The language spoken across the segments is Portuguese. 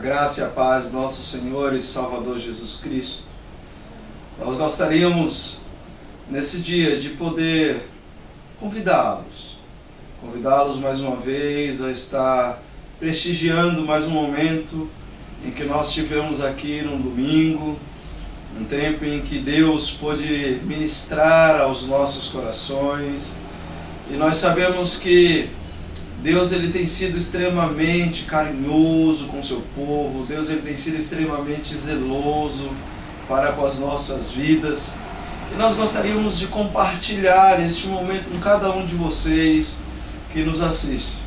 graça e a paz do nosso Senhor e Salvador Jesus Cristo. Nós gostaríamos, nesse dia, de poder convidá-los mais uma vez a estar prestigiando mais um momento em que nós tivemos aqui num domingo, um tempo em que Deus pôde ministrar aos nossos corações, e nós sabemos que Deus ele tem sido extremamente carinhoso com o seu povo, Deus ele tem sido extremamente zeloso para com as nossas vidas, e nós gostaríamos de compartilhar este momento com cada um de vocês que nos assiste.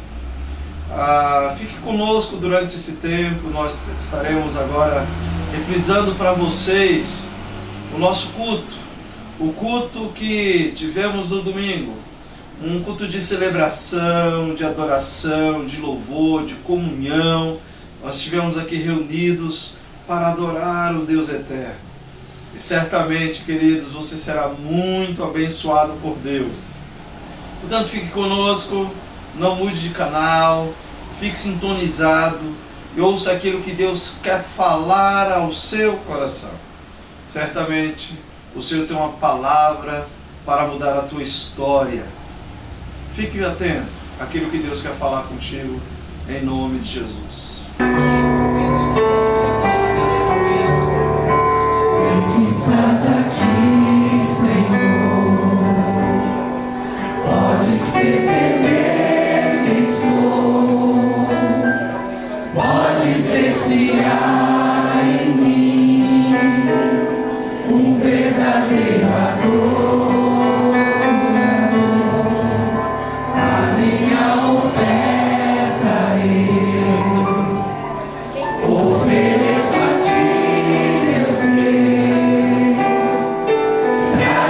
Fique conosco durante esse tempo. Nós estaremos agora reprisando para vocês o nosso culto, o culto que tivemos no domingo, um culto de celebração, de adoração, de louvor, de comunhão. Nós estivemos aqui reunidos para adorar o Deus eterno, e certamente, queridos, você será muito abençoado por Deus. Portanto, fique conosco, não mude de canal, fique sintonizado e ouça aquilo que Deus quer falar ao seu coração. Certamente o Senhor tem uma palavra para mudar a tua história. Fique atento àquilo que Deus quer falar contigo, em nome de Jesus. Sei que estás aqui, Senhor. Podes perceber quem sou. Podes ver se há em mim um verdadeiro adorador. A minha oferta eu ofereço a ti, Deus meu, pra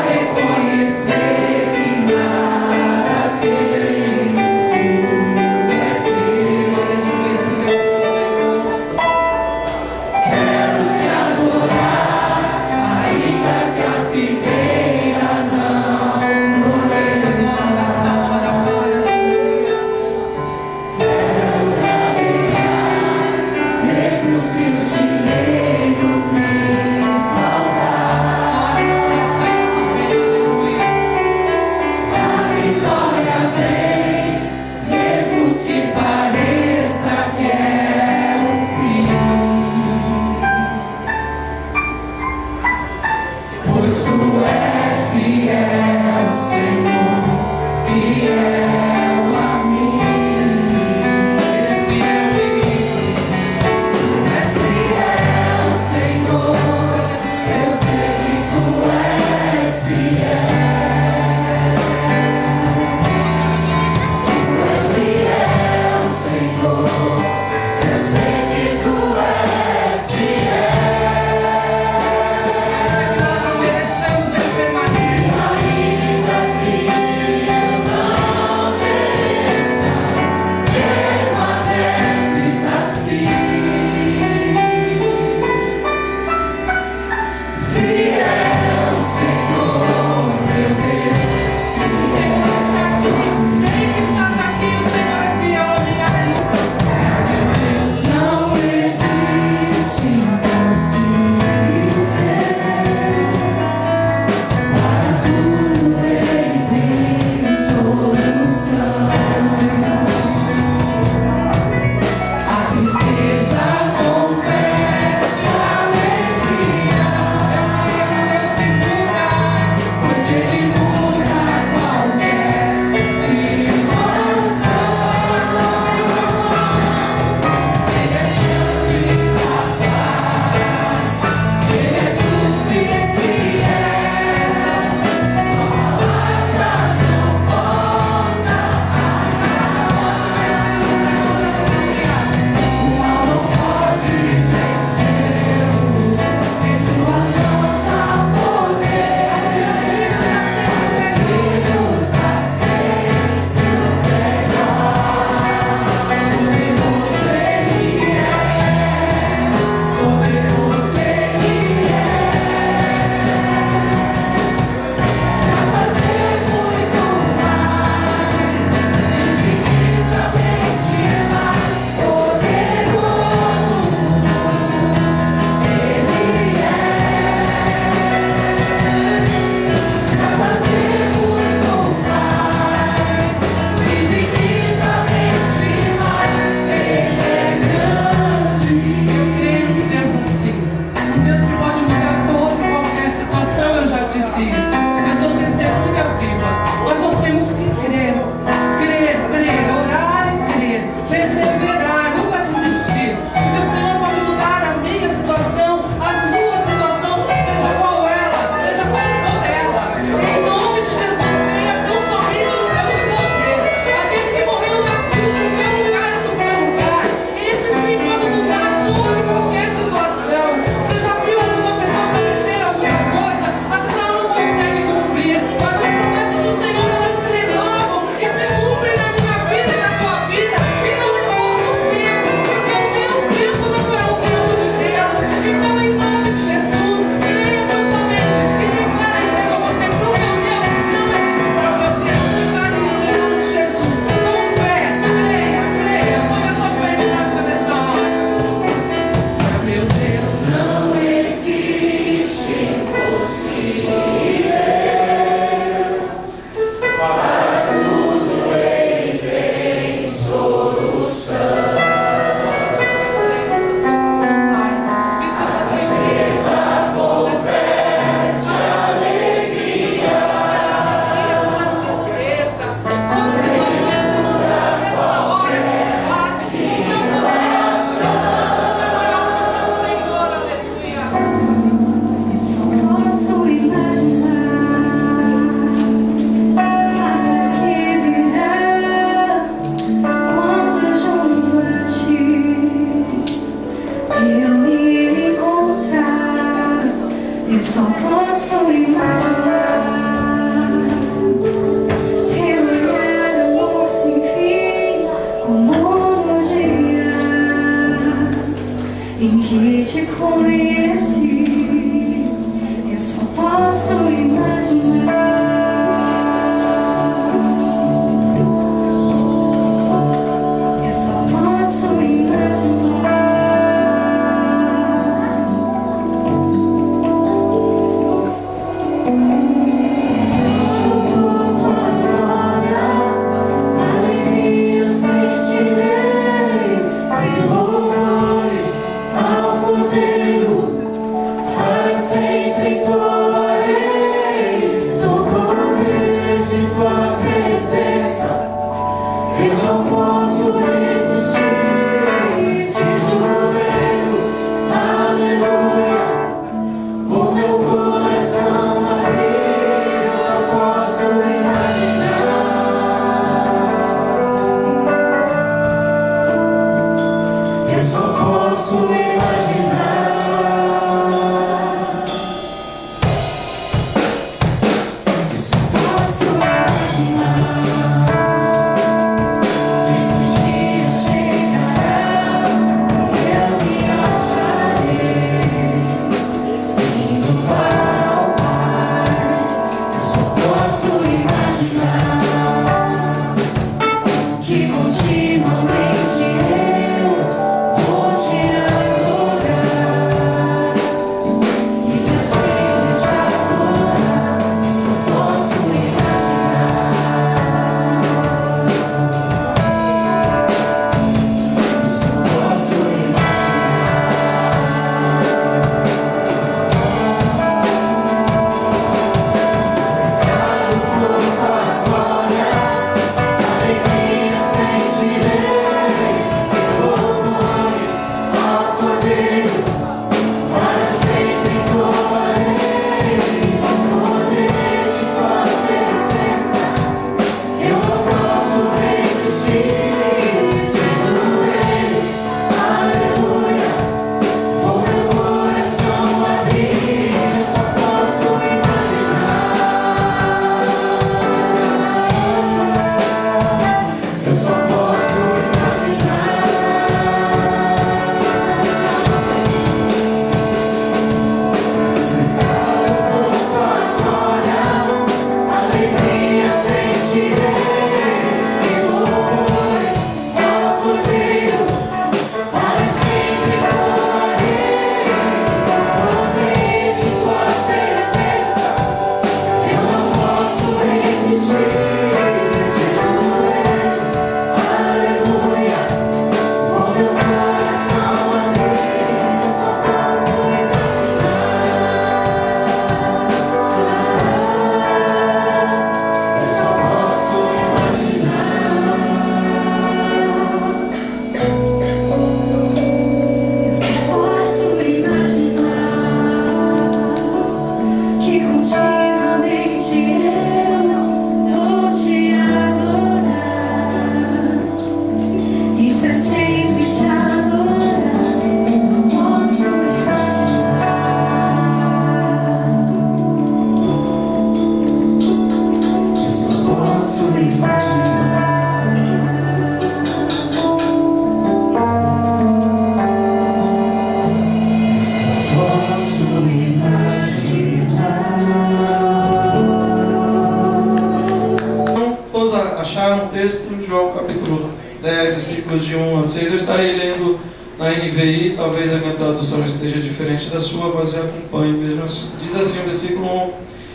texto, João capítulo 10, versículos de 1 a 6. Eu estarei lendo na NVI, talvez a minha tradução esteja diferente da sua, mas eu acompanho mesmo assim. Diz assim o versículo 1: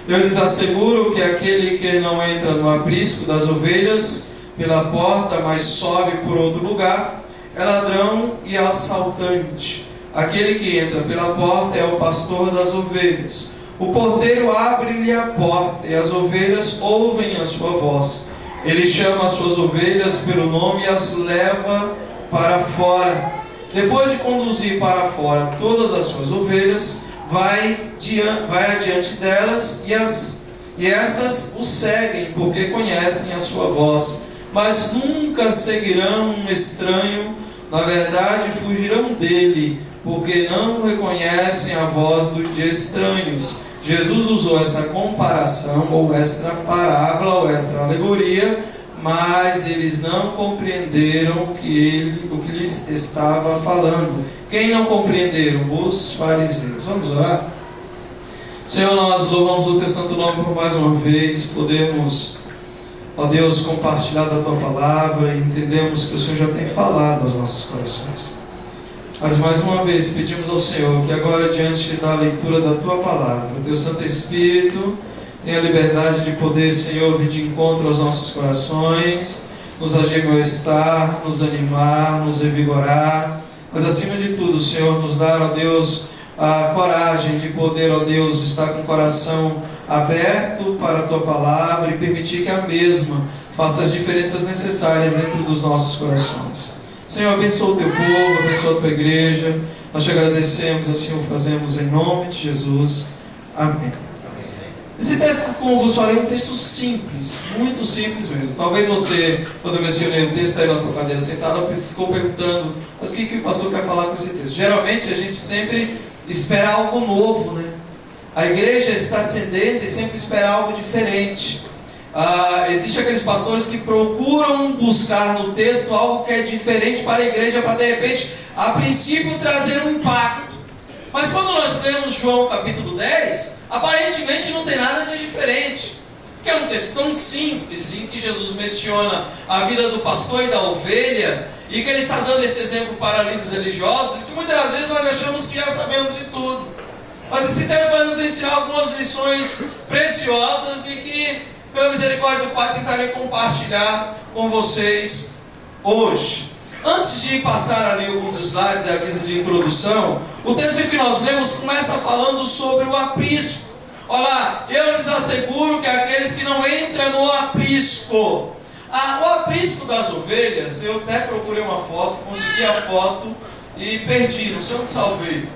Eu lhes asseguro que aquele que não entra no aprisco das ovelhas pela porta, mas sobe por outro lugar, é ladrão e assaltante. Aquele que entra pela porta é o pastor das ovelhas. O porteiro abre-lhe a porta, e as ovelhas ouvem a sua voz. Ele chama as suas ovelhas pelo nome e as leva para fora. Depois de conduzir para fora todas as suas ovelhas, vai adiante delas, e estas o seguem, porque conhecem a sua voz. Mas nunca seguirão um estranho, na verdade fugirão dele, porque não reconhecem a voz de estranhos. Jesus usou essa comparação, ou esta parábola, ou esta alegoria, mas eles não compreenderam o que lhes estava falando. Quem não compreenderam? Os fariseus. Vamos orar? Senhor, nós louvamos o teu santo nome por mais uma vez, podermos, ó Deus, compartilhar da tua palavra, e entendemos que o Senhor já tem falado aos nossos corações. Mas mais uma vez pedimos ao Senhor que agora, diante da leitura da tua palavra, o teu Santo Espírito tenha liberdade de poder, Senhor, vir de encontro aos nossos corações, nos admoestar, nos animar, nos revigorar, mas acima de tudo, Senhor, nos dar, ó Deus, a coragem de poder, ó Deus, estar com o coração aberto para a tua palavra e permitir que a mesma faça as diferenças necessárias dentro dos nossos corações. Senhor, abençoa o teu povo, abençoa a tua igreja. Nós te agradecemos, assim o fazemos em nome de Jesus. Amém. Esse texto, como vos falei, é um texto simples, muito simples mesmo. Talvez você, quando eu mencionei o texto, aí na tua cadeira sentada, ficou perguntando, mas o que o pastor quer falar com esse texto? Geralmente a gente sempre espera algo novo, né? A igreja está ascendendo e sempre espera algo diferente. Existem aqueles pastores que procuram buscar no texto algo que é diferente para a igreja, para de repente, a princípio, trazer um impacto. Mas quando nós lemos João capítulo 10, aparentemente não tem nada de diferente. que é um texto tão simples, em que Jesus menciona a vida do pastor e da ovelha, e que ele está dando esse exemplo para líderes religiosos, e que muitas das vezes nós achamos que já sabemos de tudo. Mas esse texto vai nos ensinar algumas lições preciosas e que, pela misericórdia do Pai, tentarei compartilhar com vocês hoje. Antes de passar ali alguns slides, aqui de introdução, o texto que nós lemos começa falando sobre o aprisco. Olha lá, eu lhes asseguro que aqueles que não entram no aprisco. O aprisco das ovelhas, eu até procurei uma foto, consegui a foto e perdi, não sei onde salvei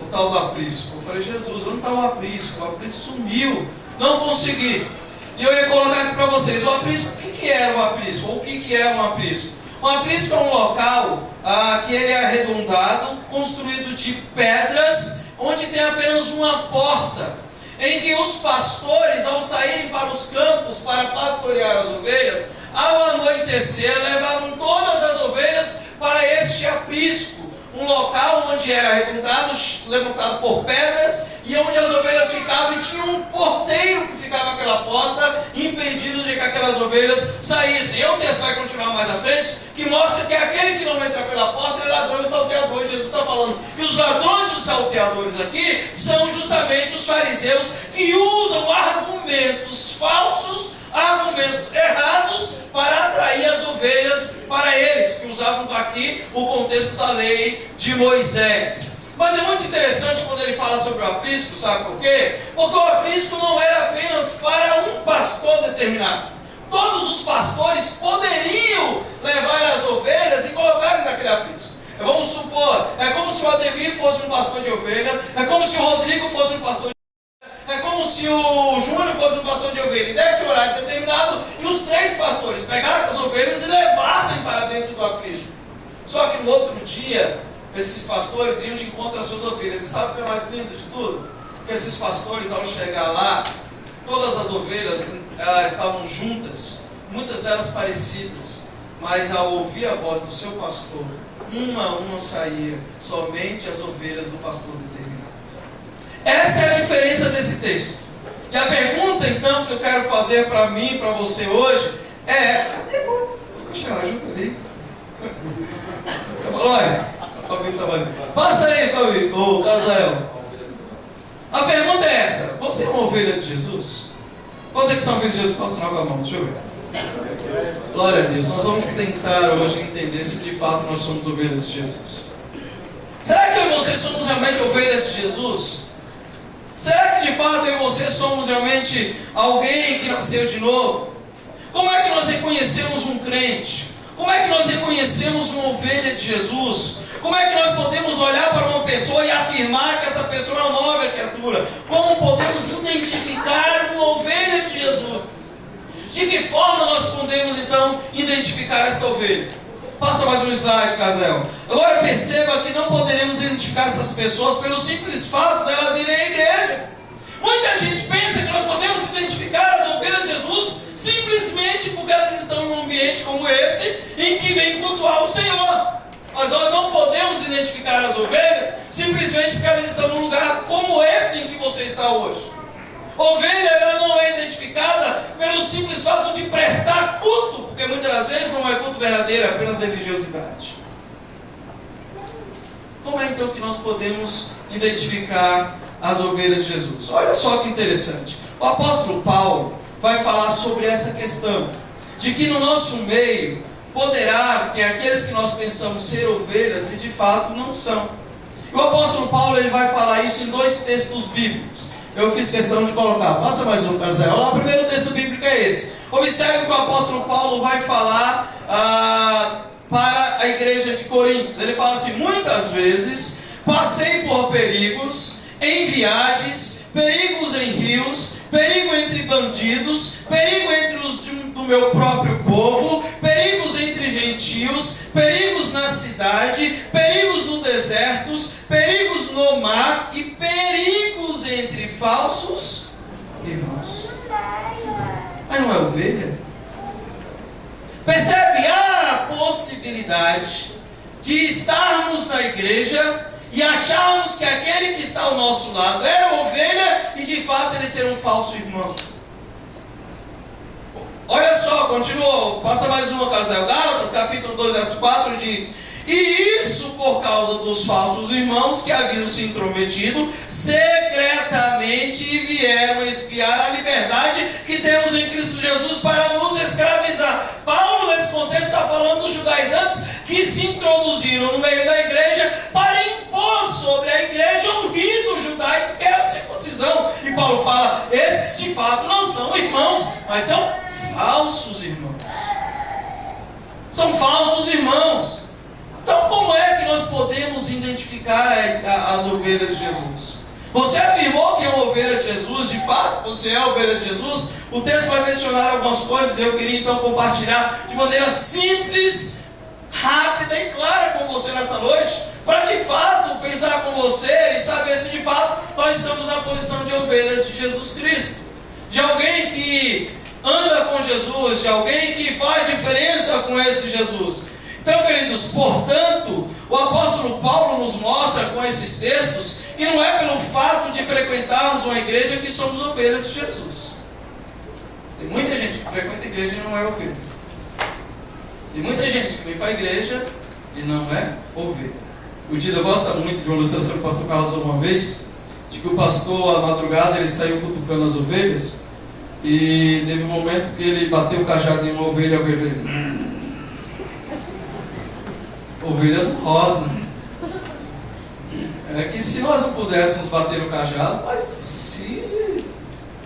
o tal do aprisco. Eu falei, Jesus, onde está o aprisco? O aprisco sumiu, não consegui. E eu ia colocar aqui para vocês, o aprisco, o que era o aprisco? Ou o que é um aprisco? Um aprisco é um local que ele é arredondado, construído de pedras, onde tem apenas uma porta, em que os pastores, ao saírem para os campos para pastorear as ovelhas, ao anoitecer, levavam todas as ovelhas para este aprisco, um local onde era arredondado, levantado por pedras, e onde as ovelhas ficavam, e tinha um porteiro que ficava naquela porta, impedindo de que aquelas ovelhas saíssem. E o texto vai continuar mais à frente, que mostra que aquele que não entra pela porta é ladrão e salteador. Jesus está falando que os ladrões e os salteadores aqui são justamente os fariseus que usam argumentos falsos, argumentos errados para atrair as ovelhas para eles, que usavam aqui o contexto da lei de Moisés. Mas é muito interessante quando ele fala sobre o aprisco, sabe por quê? Porque o aprisco não era apenas para um pastor determinado. Todos os pastores poderiam levar as ovelhas e colocar naquele aprisco. Vamos supor, é como se o Ademir fosse um pastor de ovelha, é como se o Rodrigo fosse um pastor de ovelha, é como se o Júnior fosse um pastor de ovelha, e desse horário determinado, e os 3 pastores pegassem as ovelhas e levassem para dentro do aprisco. Só que no outro dia, esses pastores iam de encontro às suas ovelhas. E sabe o que é mais lindo de tudo? Que esses pastores, ao chegar lá, todas as ovelhas estavam juntas, muitas delas parecidas, mas ao ouvir a voz do seu pastor, uma a uma saía, somente as ovelhas do pastor determinado. Essa é a diferença desse texto. E a pergunta então que eu quero fazer para mim, para você hoje, é: cadê o Coxinha? Ajuda ali. Eu falo, olha, passa aí, Fabio, ô Casael. A pergunta é essa: você é uma ovelha de Jesus? Você que são ovelha de Jesus, faça sinal com a mão, deixa eu ver. Glória a Deus. Nós vamos tentar hoje entender se de fato nós somos ovelhas de Jesus. Será que eu e você somos realmente ovelhas de Jesus? Será que de fato eu e você somos realmente alguém que nasceu de novo? Como é que nós reconhecemos um crente? Como é que nós reconhecemos uma ovelha de Jesus? Como é que nós podemos olhar para uma pessoa e afirmar que essa pessoa é uma nova criatura? Como podemos identificar uma ovelha de Jesus? De que forma nós podemos então identificar esta ovelha? Passa mais um slide, Casel. Agora perceba que não poderemos identificar essas pessoas pelo simples fato delas irem à igreja. Muita gente pensa que nós podemos identificar as ovelhas de Jesus simplesmente porque elas estão em um ambiente como esse, em que vem cultuar o Senhor. Mas nós não podemos identificar as ovelhas simplesmente porque elas estão num lugar como esse em que você está hoje. Ovelha, ela não é identificada pelo simples fato de prestar culto, porque muitas das vezes não é culto verdadeiro, é apenas religiosidade. Como é então que nós podemos identificar as ovelhas de Jesus? Olha só que interessante. O apóstolo Paulo vai falar sobre essa questão, de que no nosso meio poderá que aqueles que nós pensamos ser ovelhas e de fato não são. E o apóstolo Paulo ele vai falar isso em 2 textos bíblicos. Eu fiz questão de colocar. Passa mais um, Carlos. O primeiro texto bíblico é esse. Observe que o apóstolo Paulo vai falar para a igreja de Coríntios. Ele fala assim: muitas vezes passei por perigos em viagens, perigos em rios, perigo entre bandidos, perigo entre os do meu próprio povo, perigos entre gentios, perigos na cidade, perigos no deserto, perigos no mar e perigos entre falsos irmãos. Mas não é ovelha? Percebe a possibilidade de estarmos na igreja e acharmos que aquele que está ao nosso lado era ovelha e de fato ele ser um falso irmão. continuou. Passa mais uma, Carlos. Gálatas, capítulo 2, verso 4, diz: e isso por causa dos falsos irmãos que haviam se intrometido secretamente e vieram espiar a liberdade que temos em Cristo Jesus para nos escravizar. Paulo, nesse contexto, está falando dos judaizantes que se introduziram no meio da igreja para impor sobre a igreja um rito judaico que era a circuncisão. E Paulo fala: esses de fato não são irmãos, mas são falsos irmãos. São falsos irmãos. Então, como é que nós podemos identificar as ovelhas de Jesus? Você afirmou que é uma ovelha de Jesus, de fato, você é a ovelha de Jesus. O texto vai mencionar algumas coisas, eu queria então compartilhar de maneira simples, rápida e clara com você nessa noite, para de fato pensar com você e saber se de fato nós estamos na posição de ovelhas de Jesus Cristo, de alguém que anda com Jesus, de alguém que faz diferença com esse Jesus. Então, queridos, portanto, o apóstolo Paulo nos mostra com esses textos que não é pelo fato de frequentarmos uma igreja que somos ovelhas de Jesus. Tem muita gente que frequenta a igreja e não é ovelha. Tem muita gente que vem para a igreja e não é ovelha. O Dida gosta muito de uma ilustração que o pastor Carlos usou uma vez, de que o pastor, à madrugada, ele saiu cutucando as ovelhas, e teve um momento que ele bateu o cajado em uma ovelha, a ovelha fez... Ovelha não rosna. É que se nós não pudéssemos bater o cajado, mas se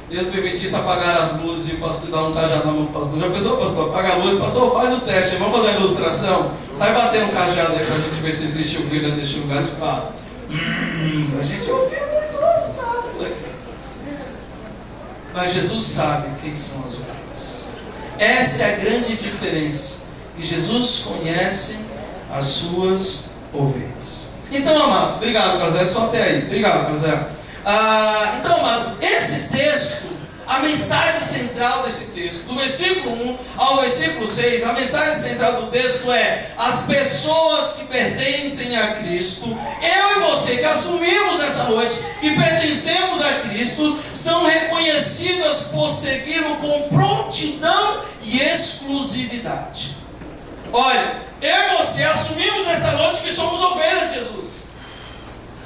Deus permitisse apagar as luzes e o pastor dar um cajado na mão do pastor, já pensou, pastor? Apaga a luz, pastor, faz o teste, vamos fazer a ilustração, sai batendo o cajado aí pra gente ver se existe ovelha neste lugar de fato. A gente ouviu muitos resultados aqui. Mas Jesus sabe quem são as ovelhas. Essa é a grande diferença. E Jesus conhece as suas ovelhas. Então, amados, obrigado, Carlos, é só até aí. Obrigado, Carlos. Então, amados, esse texto, a mensagem central desse texto, do versículo 1 ao versículo 6, a mensagem central do texto é: as pessoas que pertencem a Cristo, eu e você que assumimos nessa noite que pertencemos a Cristo, são reconhecidas por segui-lo com prontidão e exclusividade. Olha, eu e você assumimos nessa noite que somos ovelhas de Jesus.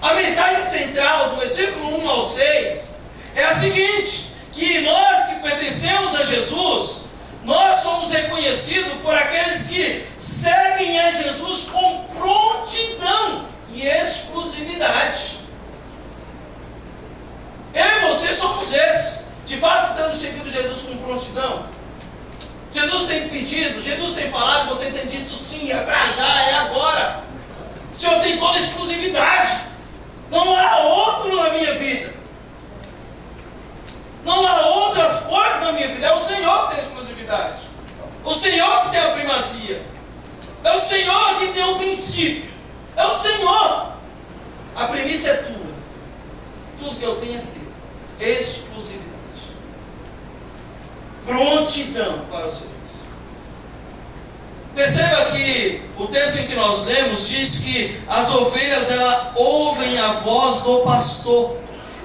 A mensagem central do versículo 1 ao 6 é a seguinte: que nós que pertencemos a Jesus, nós somos reconhecidos por aqueles que seguem a Jesus com prontidão e exclusividade. Eu e você somos esses. De fato, temos seguido Jesus com prontidão. Jesus tem pedido, Jesus tem falado, você tem dito sim, é pra já, é agora. O Senhor tem toda a exclusividade. Não há outro na minha vida. Não há outras coisas na minha vida. É o Senhor que tem a exclusividade. O Senhor que tem a primazia. É o Senhor que tem o princípio. É o Senhor. A primícia é tua. Tudo que eu tenho é teu. Exclusividade. Prontidão para o serviço. Perceba que o texto em que nós lemos diz que as ovelhas, elas ouvem a voz do pastor.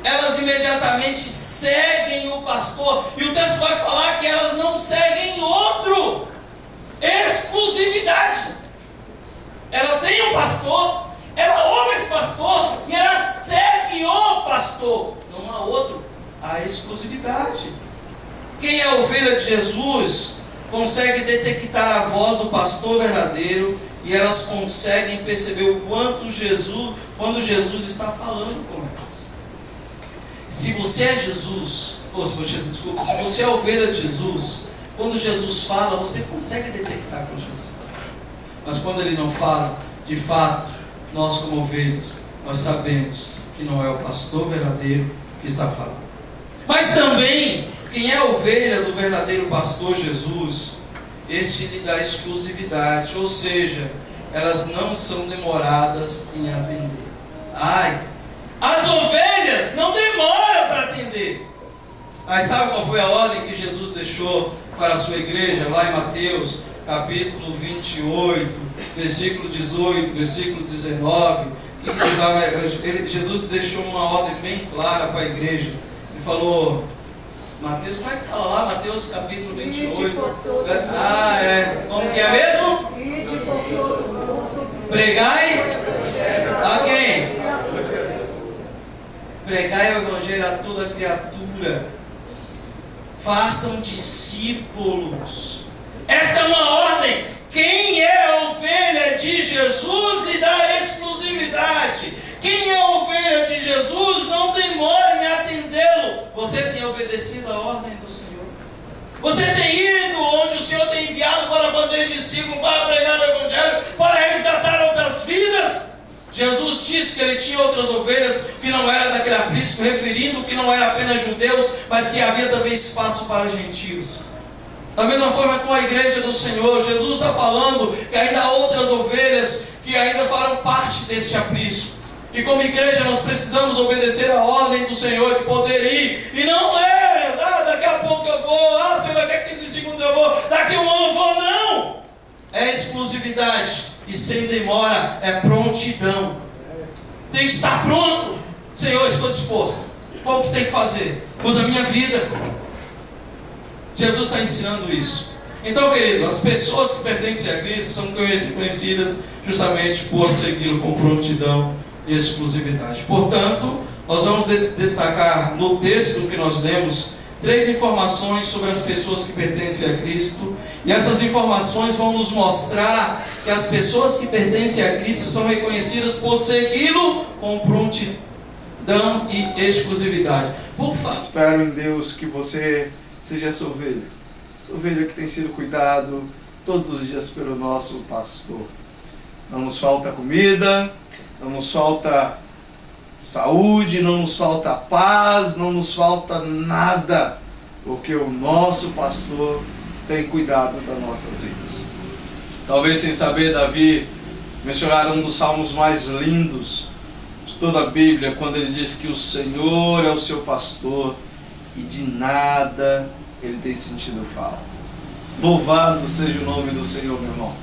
Elas imediatamente seguem o pastor. E o texto vai falar que elas não seguem outro. Exclusividade. Ela tem um pastor, ela ouve esse pastor e ela segue o pastor. Não há outro. Há exclusividade. Quem é a ovelha de Jesus consegue detectar a voz do pastor verdadeiro, e elas conseguem perceber o quanto quando Jesus está falando com elas. Se você é Jesus, se você é a ovelha de Jesus, quando Jesus fala, você consegue detectar quando Jesus está falando. Mas quando ele não fala, de fato, nós como ovelhas, nós sabemos que não é o pastor verdadeiro que está falando. Mas também, quem é a ovelha do verdadeiro pastor Jesus, este lhe dá exclusividade, ou seja, elas não são demoradas em atender. As ovelhas não demoram para atender. Mas sabe qual foi a ordem que Jesus deixou para a sua igreja? Lá em Mateus, capítulo 28, versículo 18, versículo 19, Jesus deixou uma ordem bem clara para a igreja. Ele falou: Mateus, como é que fala lá? Mateus capítulo 28. Como que é mesmo? Pregai a quem? Pregai o evangelho a toda criatura. Façam discípulos. Esta é uma ordem. Quem é ovelha de Jesus lhe dá exclusividade. Quem é ovelha de Jesus não demora em atendê-lo. Você tem obedecido a ordem do Senhor? Você tem ido onde o Senhor tem enviado para fazer discípulo, para pregar o evangelho, para resgatar outras vidas? Jesus disse que ele tinha outras ovelhas que não eram daquele aprisco, referindo que não eram apenas judeus, mas que havia também espaço para gentios. Da mesma forma com a igreja do Senhor, Jesus está falando que ainda há outras ovelhas que ainda farão parte deste aprisco. E como igreja nós precisamos obedecer a ordem do Senhor de poder ir. E não daqui a pouco eu vou, sei daqui a 15 segundos eu vou, daqui a um ano eu vou, não! É exclusividade. E sem demora, é prontidão. Tem que estar pronto. Senhor, estou disposto. Qual que tem que fazer? Usa a minha vida. Jesus está ensinando isso. Então, querido, as pessoas que pertencem a Cristo são conhecidas justamente por segui-lo com prontidão e exclusividade. Portanto, nós vamos destacar no texto que nós lemos 3 informações sobre as pessoas que pertencem a Cristo. E essas informações vão nos mostrar que as pessoas que pertencem a Cristo são reconhecidas por segui-lo com prontidão e exclusividade. Por favor. Espero em Deus que você seja essa ovelha que tem sido cuidado todos os dias pelo nosso pastor. Não nos falta comida, não nos falta saúde, não nos falta paz, não nos falta nada, porque o nosso pastor tem cuidado das nossas vidas. Talvez sem saber, Davi mencionar um dos salmos mais lindos de toda a Bíblia, quando ele diz que o Senhor é o seu pastor e de nada ele tem sentido falta. Louvado seja o nome do Senhor, meu irmão.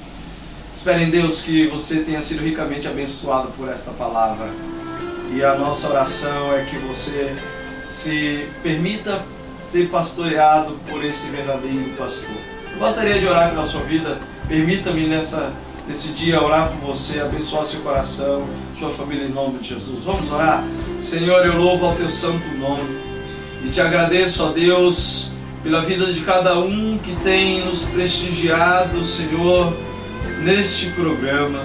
Espero em Deus que você tenha sido ricamente abençoado por esta palavra. E a nossa oração é que você se permita ser pastoreado por esse verdadeiro pastor. Eu gostaria de orar pela sua vida. Permita-me nesse dia orar por você, abençoar seu coração, sua família em nome de Jesus. Vamos orar? Senhor, eu louvo ao teu santo nome e te agradeço, ó Deus, pela vida de cada um que tem nos prestigiado, Senhor, neste programa.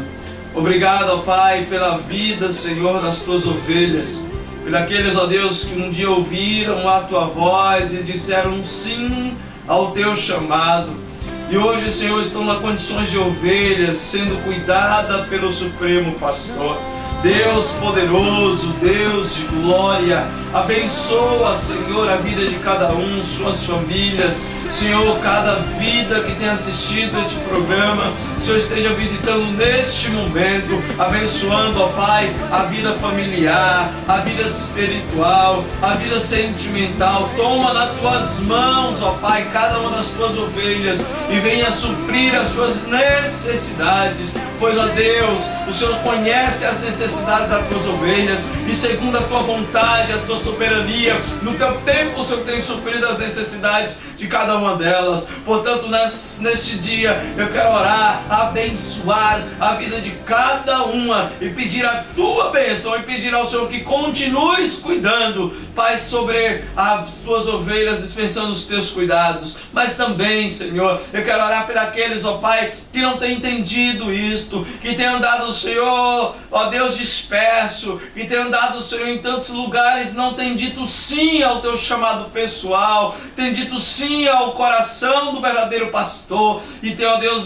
Obrigado, ó Pai, pela vida, Senhor, das tuas ovelhas, pelos, ó Deus, que um dia ouviram a tua voz e disseram sim ao teu chamado. E hoje, Senhor, estão nas condições de ovelhas, sendo cuidada pelo Supremo Pastor. Deus poderoso, Deus de glória, abençoa, Senhor, a vida de cada um, suas famílias. Senhor, cada vida que tem assistido este programa, Senhor, esteja visitando neste momento, abençoando, ó Pai, a vida familiar, a vida espiritual, a vida sentimental. Toma nas tuas mãos, ó Pai, cada uma das tuas ovelhas e venha suprir as suas necessidades. Pois, ó Deus, o Senhor conhece as necessidades das tuas ovelhas e segundo a tua vontade, a tua soberania, no teu tempo o Senhor tem suprido as necessidades de cada uma delas. Portanto, neste dia eu quero orar, abençoar a vida de cada uma e pedir a tua bênção e pedir ao Senhor que continues cuidando, Pai, sobre as tuas ovelhas, dispensando os teus cuidados. Mas também, Senhor, eu quero orar por aqueles, ó Pai, que não têm entendido isto, que têm andado, Senhor, ó Deus, disperso, que têm andado, Senhor, em tantos lugares, não tem dito sim ao teu chamado pessoal, tem dito sim ao coração do verdadeiro pastor, e tem, ó Deus,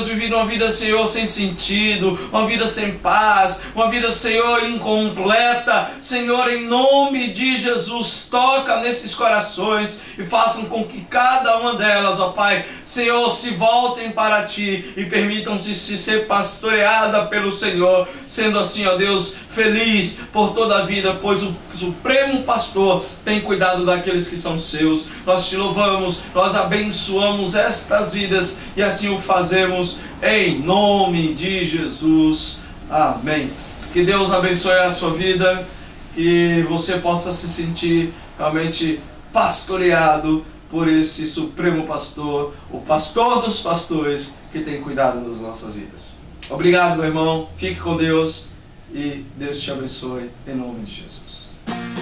vivido uma vida, Senhor, sem sentido, uma vida sem paz, uma vida, Senhor, incompleta. Senhor, em nome de Jesus, toca nesses corações e façam com que cada uma delas, ó Pai, Senhor, se voltem para Ti e permitam-se ser pastoreada pelo Senhor, sendo assim, ó Deus, feliz por toda a vida, pois o Supremo Pastor tem cuidado daqueles que são seus. Nós te louvamos, nós abençoamos estas vidas e assim o fazemos em nome de Jesus. Amém. Que Deus abençoe a sua vida, que você possa se sentir realmente pastoreado por esse supremo pastor, o pastor dos pastores, que tem cuidado das nossas vidas. Obrigado, meu irmão. Fique com Deus e Deus te abençoe em nome de Jesus.